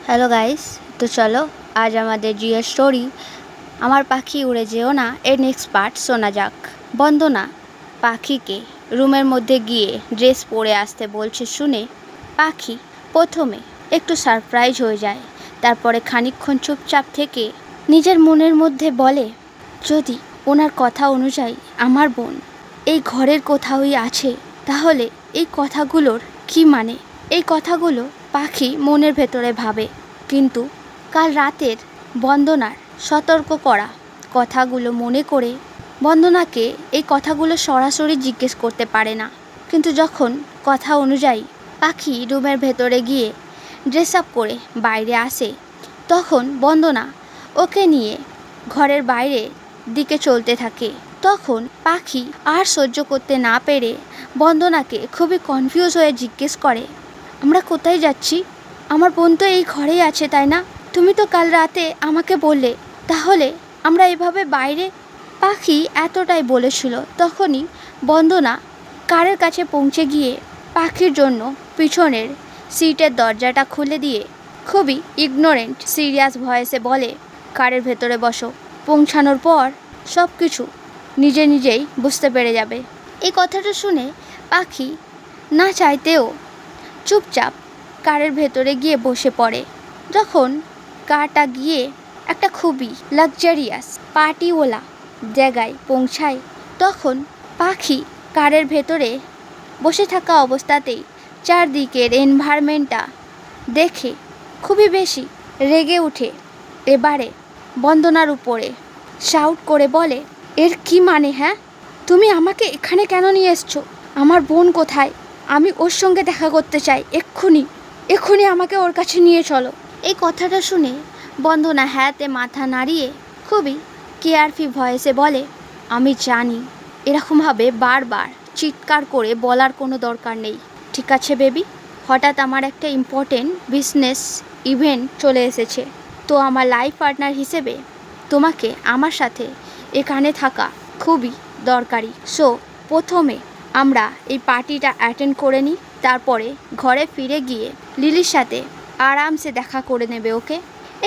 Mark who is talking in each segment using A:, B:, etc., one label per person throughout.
A: Hello guys, তো চলো আজ আমাদের জিও স্টোরি আমার পাখি উড়ে যেও না এর নেক্সট পার্ট শোনা যাক। বন্দনা পাখিকে রুমের মধ্যে গিয়ে ড্রেস পরে আসতে বলছে শুনে পাখি প্রথমে একটু সারপ্রাইজ হয়ে যায়। তারপরে খানিকক্ষণ চুপচাপ থেকে নিজের মনের মধ্যে বলে, যদি ওনার কথা অনুযায়ী আমার বোন এই ঘরের কোথাওই আছে, তাহলে এই কথাগুলোর কি মানে? এই কথাগুলো পাখি মনের ভেতরে ভাবে, কিন্তু কাল রাতের বন্দনার সতর্ক করা কথাগুলো মনে করে বন্দনাকে এই কথাগুলো সরাসরি জিজ্ঞেস করতে পারে না। কিন্তু যখন কথা অনুযায়ী পাখি রুমের ভেতরে গিয়ে ড্রেস আপ করে বাইরে আসে, তখন বন্দনা ওকে নিয়ে ঘরের বাইরে দিকে চলতে থাকে। তখন পাখি আর সহ্য করতে না পেরে বন্দনাকে খুবই কনফিউজ হয়ে জিজ্ঞেস করে, আমরা কোথায় যাচ্ছি? আমার বোন তো এই ঘরেই আছে, তাই না? তুমি তো কাল রাতে আমাকে বললে, তাহলে আমরা এভাবে বাইরে? পাখি এতটাই বলেছিল, তখনই বন্দনা কারের কাছে পৌঁছে গিয়ে পাখির জন্য পিছনের সিটের দরজাটা খুলে দিয়ে খুবই ইগনোরেন্ট সিরিয়াস ভয়েসে বলে, কারের ভেতরে বসো, পৌঁছানোর পর সব কিছু নিজেই বুঝতে পেরে যাবে। এই কথাটা শুনে পাখি না চাইতেও চুপচাপ কারের ভেতরে গিয়ে বসে পড়ে। যখন কারটা গিয়ে একটা খুবই লাক্সারিয়াস পার্টিওয়ালা জায়গায় পৌঁছায়, তখন পাখি কারের ভেতরে বসে থাকা অবস্থাতেই চারদিকের এনভায়রনমেন্টটা দেখে খুবই বেশি রেগে উঠে এবারে বন্দনার উপরে শাউট করে বলে, এর কি মানে? হ্যাঁ, তুমি আমাকে এখানে কেন নিয়ে এসছো? আমার বোন কোথায়? আমি ওর সঙ্গে দেখা করতে চাই, এক্ষুনি আমাকে ওর কাছে নিয়ে চলো। এই কথাটা শুনে বন্দনা হ্যাঁতে মাথা নাড়িয়ে খুবই কেয়ারফ্রি ভয়েসে বলে, আমি জানি এরকমভাবে বারবার চিৎকার করে বলার কোনো দরকার নেই। ঠিক আছে বেবি, হঠাৎ আমার একটা ইম্পর্টেন্ট বিজনেস ইভেন্ট চলে এসেছে, তো আমার লাইফ পার্টনার হিসেবে তোমাকে আমার সাথে এখানে থাকা খুবই দরকারি। সো প্রথমে আমরা এই পার্টিটা অ্যাটেন্ড করে নিই, তারপরে ঘরে ফিরে গিয়ে লিলির সাথে আরামসে দেখা করে নেবে, ওকে?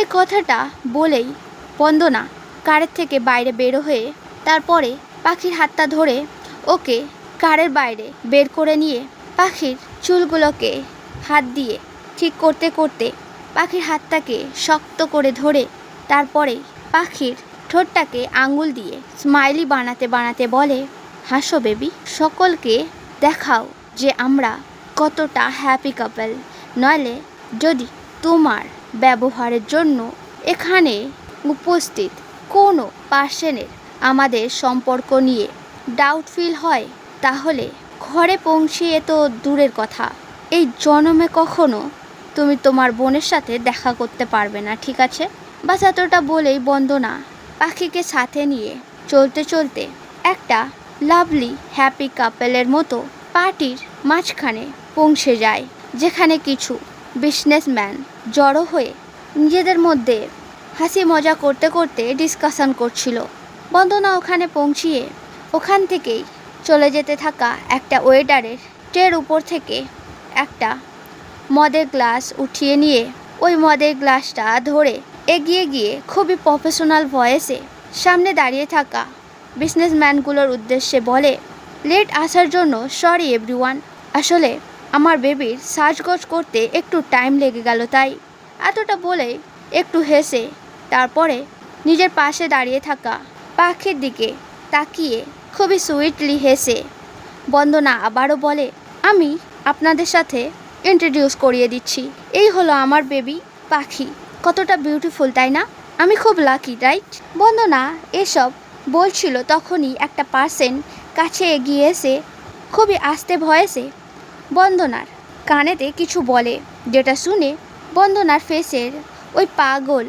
A: এই কথাটা বলেই বন্দনা কারের থেকে বাইরে বেরো হয়ে তারপরে পাখির হাতটা ধরে ওকে কারের বাইরে বের করে নিয়ে পাখির চুলগুলোকে হাত দিয়ে ঠিক করতে করতে পাখির হাতটাকে শক্ত করে ধরে তারপরে পাখির ঠোঁটটাকে আঙুল দিয়ে স্মাইলি বানাতে বানাতে বলে, হাসো বেবি, সকলকে দেখাও যে আমরা কতটা হ্যাপি কাপল। নইলে যদি তোমার ব্যবহারের জন্য এখানে উপস্থিত কোনো পার্সনের আমাদের সম্পর্ক নিয়ে ডাউট ফিল হয়, তাহলে ঘরে পৌঁছিয়ে তো দূরের কথা, এই জন্মে কখনো তুমি তোমার বোনের সাথে দেখা করতে পারবে না, ঠিক আছে? বাস এতটা বলেই বন্দনা পাখিকে সাথে নিয়ে চলতে চলতে একটা লাভলি হ্যাপি কাপেলের মতো পার্টির মাঝখানে পৌঁছে যায়, যেখানে কিছু বিজনেসম্যান জড়ো হয়ে নিজেদের মধ্যে হাসি মজা করতে করতে ডিসকাশন করছিল। বন্দনা ওখানে পৌঁছিয়ে ওখান থেকেই চলে যেতে থাকা একটা ওয়েটারের ট্রের উপর থেকে একটা মদের গ্লাস উঠিয়ে নিয়ে ওই মদের গ্লাসটা ধরে এগিয়ে গিয়ে খুবই প্রফেশনাল ভয়েসে সামনে দাঁড়িয়ে থাকা বিজনেসম্যানগুলোর উদ্দেশ্যে বলে, লেট আসার জন্য সরি এভরিওয়ান, আসলে আমার বেবির সাজগোজ করতে একটু টাইম লেগে গেল, তাই। এতটা বলে একটু হেসে তারপরে নিজের পাশে দাঁড়িয়ে থাকা পাখির দিকে তাকিয়ে খুবই সুইটলি হেসে বন্দনা আবারও বলে, আমি আপনাদের সাথে ইন্ট্রোডিউস করিয়ে দিচ্ছি, এই হলো আমার বেবি পাখি। কতটা বিউটিফুল, তাই না? আমি খুব লাকি, রাইট? বন্দনা এসব বলছিল, তখনই একটা পার্সন কাছে এগিয়ে এসে খুবই আস্তে ভয়েসে বন্দনার কানেতে কিছু বলে, যেটা শুনে বন্দনার ফেসের ওই পাগল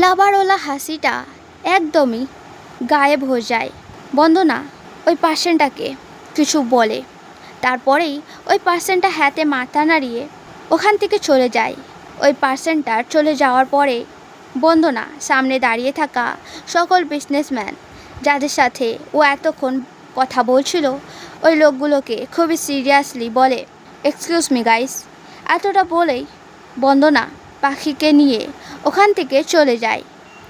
A: লাবারওয়ালা হাসিটা একদমই গায়েব হয়ে যায়। বন্দনা ওই পার্সনটাকে কিছু বলে, তারপরেই ওই পার্সনটা হাতে মাথা নাড়িয়ে ওখান থেকে চলে যায়। ওই পার্সনটার চলে যাওয়ার পরে বন্দনা সামনে দাঁড়িয়ে থাকা সকল বিজনেসম্যান যাদের সাথে ও এতক্ষণ কথা বলছিল, ওই লোকগুলোকে খুবই সিরিয়াসলি বলে, এক্সকিউজ মি গাইস। এতটা বলেই বন্দনা পাখিকে নিয়ে ওখান থেকে চলে যায়।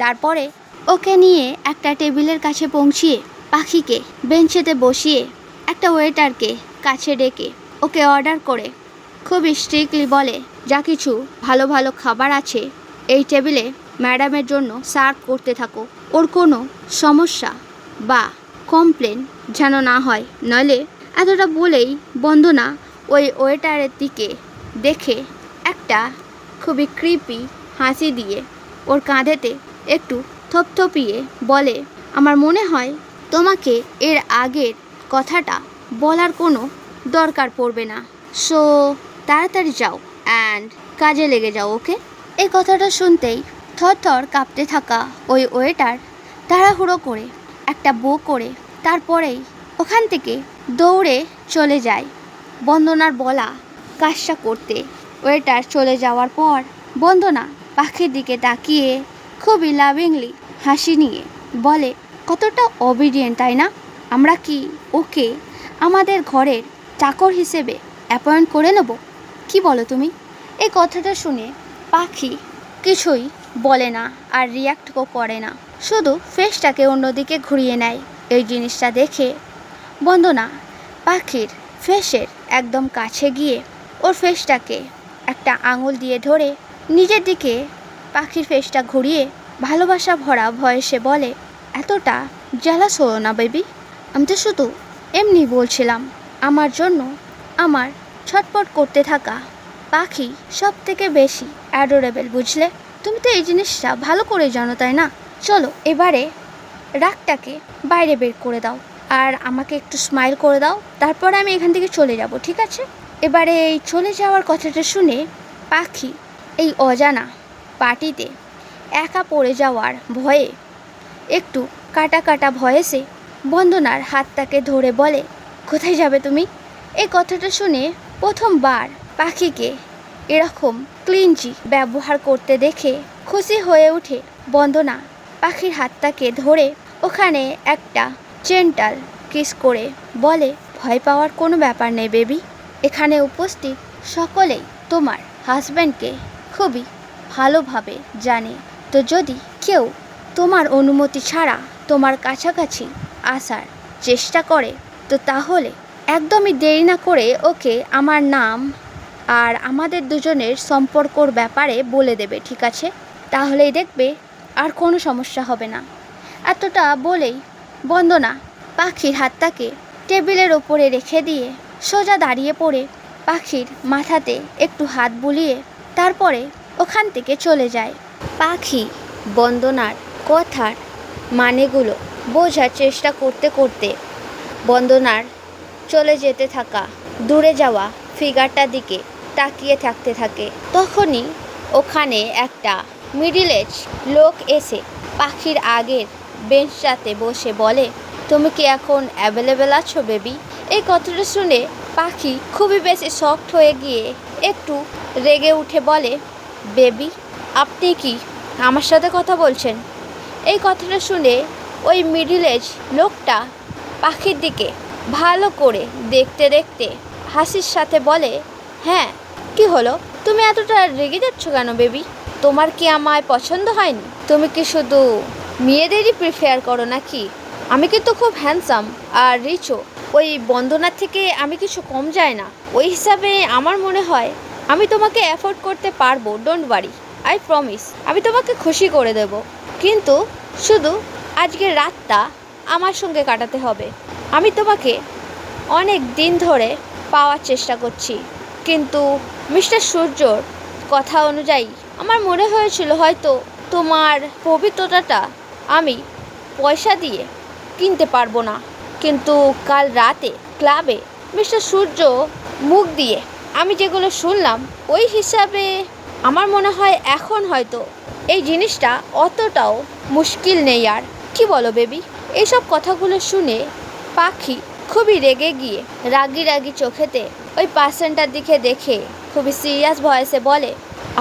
A: তারপরে ওকে নিয়ে একটা টেবিলের কাছে পৌঁছিয়ে পাখিকে বেঞ্চেতে বসিয়ে একটা ওয়েটারকে কাছে ডেকে ওকে অর্ডার করে খুব স্ট্রিক্টলি বলে, যা কিছু ভালো ভালো খাবার আছে এই টেবিলে ম্যাডামের জন্য সার্ভ করতে থাকো। ওর কোনো সমস্যা বা কমপ্লেন যেন না হয়। নইলে এতটা বলেই বন্দনা ওই ওয়েটারের দিকে দেখে একটা খুবই ক্রিপি হাসি দিয়ে ওর কাঁধেতে একটু থপথপিয়ে বলে, আমার মনে হয় তোমাকে এর আগের কথাটা বলার কোনো দরকার পড়বে না। সো তাড়াতাড়ি যাও অ্যান্ড কাজে লেগে যাও, ওকে? এই কথাটা শুনতেই থরথর কাঁপতে থাকা ওই ওয়েটার তাড়াহুড়ো করে একটা বো করে তারপরেই ওখান থেকে দৌড়ে চলে যায় বন্দনার বলা কাজটা করতে। ওয়েটার চলে যাওয়ার পর বন্দনা পাখির দিকে তাকিয়ে খুবই লাভিংলি হাসি নিয়ে বলে, কতটা অবিডিয়েন্ট তাই না? আমরা কি ওকে আমাদের ঘরের চাকর হিসেবে অ্যাপয়েন্ট করে নেব? কি বলো তুমি? এই কথাটা শুনে পাখি কিছুই বলে না আর রিয়াক্টও করে না, শুধু ফেসটাকে অন্যদিকে ঘুরিয়ে নেয়। এই জিনিসটা দেখে বন্দনা পাখির ফেসের একদম কাছে গিয়ে ওর ফেসটাকে একটা আঙুল দিয়ে ধরে নিজের দিকে পাখির ফেসটা ঘুরিয়ে ভালোবাসা ভরা ভয়েসে বলে, এতটা জেলাস হও না বেবি, আমি তো শুধু এমনি বলছিলাম। আমার জন্য আমার ছটপট করতে থাকা পাখি সব থেকে বেশি অ্যাডোরেবল, বুঝলে? তুমি তো এই জিনিসটা ভালো করে জানো, তাই না? চলো এবারে রাগটাকে বাইরে বের করে দাও আর আমাকে একটু স্মাইল করে দাও, তারপরে আমি এখান থেকে চলে যাব, ঠিক আছে? এবারে এই চলে যাওয়ার কথাটা শুনে পাখি এই অজানা পার্টিতে একা পড়ে যাওয়ার ভয়ে একটু কাটা কাটা ভয়েসে বন্দনার হাতটাকে ধরে বলে, কোথায় যাবে তুমি? এই কথাটা শুনে প্রথমবার পাখিকে এরকম ক্লিনজি ব্যবহার করতে দেখে খুশি হয়ে উঠে বন্দনা পাখির হাতটাকে ধরে ওখানে একটা জেন্টাল কিস করে বলে, ভয় পাওয়ার কোনো ব্যাপার নেই বেবি, এখানে উপস্থিত সকলেই তোমার হাজব্যান্ডকে খুবই ভালোভাবে জানে। তো যদি কেউ তোমার অনুমতি ছাড়া তোমার কাছাকাছি আসার চেষ্টা করে তো তাহলে একদমই দেরি না করে ওকে আমার নাম আর আমাদের দুজনের সম্পর্কর ব্যাপারে বলে দেবে, ঠিক আছে? তাহলেই দেখবে আর কোনো সমস্যা হবে না। এতটা বলেই বন্দনা পাখির হাতটাকে টেবিলের ওপরে রেখে দিয়ে সোজা দাঁড়িয়ে পড়ে পাখির মাথাতে একটু হাত বুলিয়ে তারপরে ওখান থেকে চলে যায়। পাখি বন্দনার কথার মানেগুলো বোঝার চেষ্টা করতে করতে বন্দনার চলে যেতে থাকা দূরে যাওয়া ফিগারটার দিকে তাকিয়ে থাকতে থাকে। তখনই ওখানে একটা মিডিল এজ লোক এসে পাখির আগের বেঞ্চটাতে বসে বলে, তুমি কি এখন অ্যাভেলেবেল আছো বেবি? এই কথাটা শুনে পাখি খুবই বেশি শকড হয়ে গিয়ে একটু রেগে উঠে বলে, বেবি আপনি কি আমার সাথে কথা বলছেন? এই কথাটা শুনে ওই মিডিল এজ লোকটা পাখির দিকে ভালো করে দেখতে দেখতে হাসির সাথে বলে, হ্যাঁ কি হলো, তুমি এতটা রেগে যাচ্ছ কেন বেবি? তোমার কি আমায় পছন্দ হয়নি? তুমি কি শুধু মেয়েদেরই প্রিফেয়ার করো নাকি? আমি কিন্তু খুব হ্যান্ডসাম আর রিচও, ওই বন্দনার থেকে আমি কিছু কম যায় না। ওই হিসাবে আমার মনে হয় আমি তোমাকে অ্যাফোর্ড করতে পারবো। ডোন্ট ওয়ারি, আই প্রমিস আমি তোমাকে খুশি করে দেব, কিন্তু শুধু আজকের রাতটা আমার সঙ্গে কাটাতে হবে। আমি তোমাকে অনেক দিন ধরে পাওয়ার চেষ্টা করছি, কিন্তু মিস্টার সূর্যর কথা অনুযায়ী আমার মনে হয়েছিল হয়তো তোমার পবিত্রতাটা আমি পয়সা দিয়ে কিনতে পারবো না, কিন্তু কাল রাতে ক্লাবে মিস্টার সূর্য মুখ দিয়ে আমি যেগুলো শুনলাম ওই হিসাবে আমার মনে হয় এখন হয়তো এই জিনিসটা অতটাও মুশকিল নেই আর। কি বলো বেবি? এইসব কথাগুলো শুনে পাখি খুবই রেগে গিয়ে রাগি রাগি চোখেতে ওই পার্সনটার দিকে দেখে খুবই সিরিয়াস ভয়েসে বলে,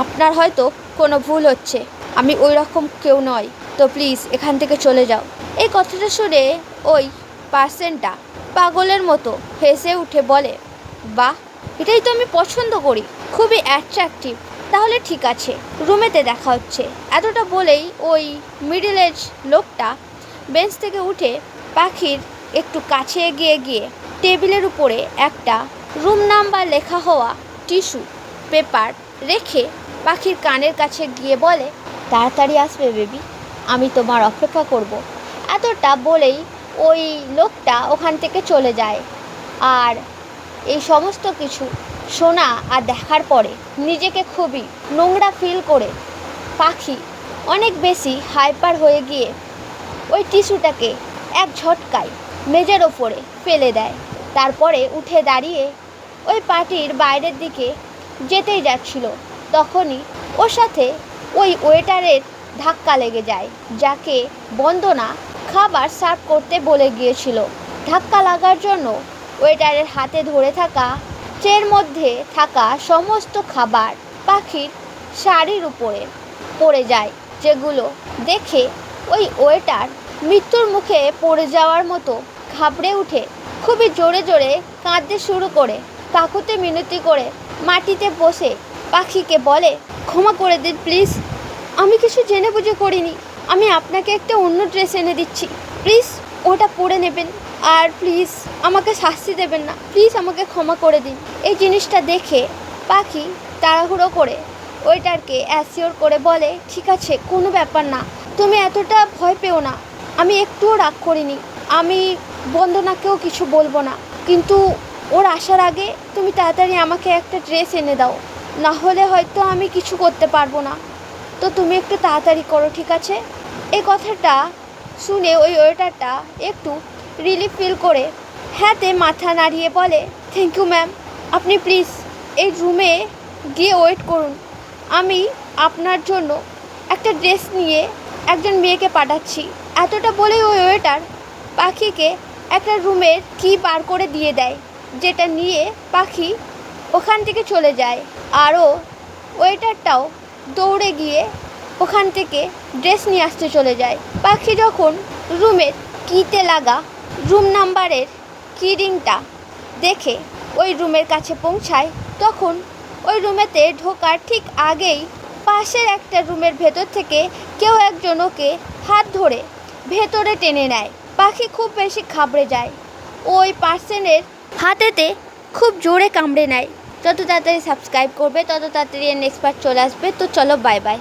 A: আপনার হয়তো কোনো ভুল হচ্ছে, আমি ওই রকম কেউ নয়, তো প্লিজ এখান থেকে চলে যাও। এই কথাটা শুনে ওই পার্সনটা পাগলের মতো হেসে উঠে বলে, বাহ, এটাই তো আমি পছন্দ করি, খুবই অ্যাট্রাকটিভ তাহলে ঠিক আছে, রুমেতে দেখা হচ্ছে। এতটা বলেই ওই মিডল এজ লোকটা বেঞ্চ থেকে উঠে পাখির একটু কাছে এগিয়ে গিয়ে টেবিলের উপরে একটা রুম নাম্বার লেখা হওয়া টিস্যু পেপার রেখে পাখির কানের কাছে গিয়ে বলে, তাড়াতাড়ি আসবে বেবি, আমি তোমার অপেক্ষা করব। এতটা বলেই ওই লোকটা ওখান থেকে চলে যায়। আর এই সমস্ত কিছু শোনা আর দেখার পরে নিজেকে খুবই নোংরা ফিল করে পাখি অনেক বেশি হাইপার হয়ে গিয়ে ওই টিস্যুটাকে এক ঝটকায় মেজের ওপরে ফেলে দেয়। তারপরে উঠে দাঁড়িয়ে ওই পার্টির বাইরের দিকে যেতেই যাচ্ছিল, তখনই ওর সাথে ওই ওয়েটারের ধাক্কা লেগে যায়, যাকে বন্দনা খাবার সার্ভ করতে বলে গিয়েছিল। ধাক্কা লাগার জন্য ওয়েটারের হাতে ধরে থাকা ট্রের মধ্যে থাকা সমস্ত খাবার পাখির শাড়ির উপরে পড়ে যায়, যেগুলো দেখে ওই ওয়েটার মৃত্যুর মুখে পড়ে যাওয়ার মতো ঘাবড়ে উঠে খুবই জোরে জোরে কাঁদতে শুরু করে কাকুতি মিনতি করে মাটিতে বসে পাখিকে বলে, ক্ষমা করে দিন প্লিজ, আমি কিছু জেনে বুঝে করিনি, আমি আপনাকে একটা অন্য ড্রেস এনে দিচ্ছি, প্লিজ ওটা পরে নেবেন, আর প্লিজ আমাকে শাস্তি দেবেন না, প্লিজ আমাকে ক্ষমা করে দিন। এই জিনিসটা দেখে পাখি তাড়াহুড়ো করে ওয়েটারকে অ্যাসিওর করে বলে, ঠিক আছে, কোনো ব্যাপার না, তুমি এতটা ভয় পেও না, আমি একটুও রাগ করিনি, আমি বন্দনাকেও কিছু বলবো না, কিন্তু ওর আসার আগে তুমি তাড়াতাড়ি আমাকে একটা ড্রেস এনে দাও, না হলে হয়তো আমি কিছু করতে পারবো না, তো তুমি একটু তাড়াতাড়ি করো, ঠিক আছে? এই কথাটা শুনে ওই ওয়েটারটা একটু রিলিফ ফিল করে হ্যাঁতে মাথা নাড়িয়ে বলে, থ্যাংক ইউ ম্যাম, আপনি প্লিজ এই রুমে গিয়ে ওয়েট করুন, আমি আপনার জন্য একটা ড্রেস নিয়ে একজন মেয়েকে পাঠাচ্ছি। এতটা বলে ওই ওয়েটার পাখিকে একটা রুমের কি বার করে দিয়ে দেয়, যেটা নিয়ে পাখি ওখান থেকে চলে যায়। আরও ওয়েটারটাও দৌড়ে গিয়ে ওখান থেকে ড্রেস নিয়ে আসতে চলে যায়। পাখি যখন রুমের কিতে লাগা রুম নাম্বারের কি রিংটা দেখে ওই রুমের কাছে পৌঁছায়, তখন ওই রুমেতে ঢোকার ঠিক আগেই পাশের একটা রুমের ভেতর থেকে কেউ একজন ওকে হাত ধরে ভেতরে টেনে নেয়। পাখি খুব বেশি ঘাবড়ে যায়, ওই পার্সনের হাতেতে খুব জোরে কামড়ে নেয়। যত তাড়াতাড়ি সাবস্ক্রাইব করবে তত তাড়াতাড়ি নেক্সট পার্ট চলে আসবে। তো চলো, বাই বাই।